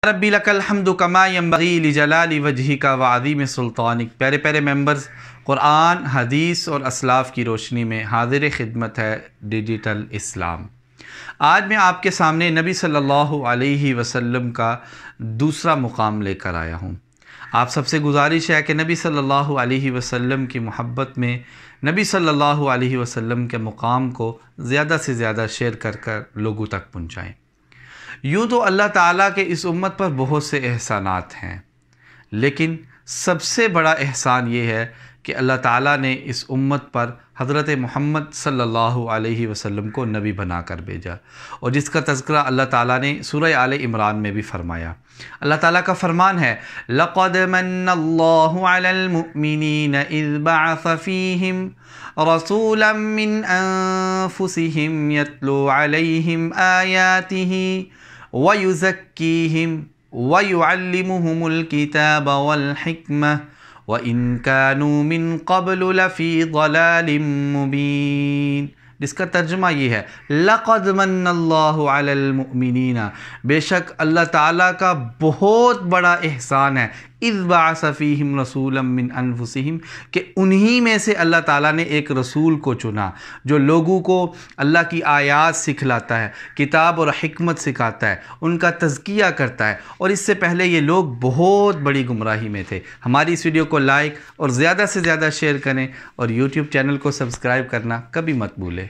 ربی لک الحمد کما ینبغی لجلال وجہک وعظیم سلطانک۔ پیارے پیارے ممبرز، قرآن، حدیث اور اسلاف کی روشنی میں حاضر خدمت ہے ڈیجیٹل اسلام۔ آج میں آپ کے سامنے نبی صلی اللہ علیہ وسلم کا دوسرا مقام لے کر آیا ہوں۔ آپ سب سے گزارش ہے کہ نبی صلی اللہ علیہ وسلم کی محبت میں نبی صلی اللہ علیہ وسلم کے مقام کو زیادہ سے زیادہ شیئر کر لوگوں تک پہنچائیں۔ یوں تو اللہ تعالیٰ کے اس امت پر بہت سے احسانات ہیں، لیکن سب سے بڑا احسان یہ ہے کہ اللہ تعالیٰ نے اس امت پر حضرت محمد صلی اللہ علیہ وسلم کو نبی بنا کر بھیجا، اور جس کا تذکرہ اللہ تعالیٰ نے سورہ آل عمران میں بھی فرمایا۔ اللہ تعالیٰ کا فرمان ہے لَقَدْ مَنَّ اللَّهُ عَلَى الْمُؤْمِنِينَ إِذْ بَعَثَ فِيهِمْ رَسُولًا مِّنْ أَنفُسِهِمْ يَتْلُو عَلَيْهِمْ آيَاتِهِ وَيُزَكِّيهِمْ وَيُعَلِّمُهُمُ الْكِتَابَ وَالْحِكْمَةَ وَإِنْ كَانُوا مِنْ قَبْلُ لَفِي ضَلَالٍ مُبِينٍ، جس کا ترجمہ یہ ہے لَقَدْ مَنَّ اللَّهُ عَلَى الْمُؤْمِنِينَ، بے شک اللہ تعالیٰ کا بہت بڑا احسان ہے، اِذْ بَعَثَ فِيهِمْ رَسُولًا مِّنْ أَنفُسِهِمْ، کہ انہی میں سے اللہ تعالیٰ نے ایک رسول کو چنا جو لوگوں کو اللہ کی آیات سکھلاتا ہے، کتاب اور حکمت سکھاتا ہے، ان کا تزکیہ کرتا ہے، اور اس سے پہلے یہ لوگ بہت بڑی گمراہی میں تھے۔ ہماری اس ویڈیو کو لائک اور زیادہ سے زیادہ شیئر کریں، اور یوٹیوب چینل کو سبسکرائب کرنا کبھی مت بھولیں۔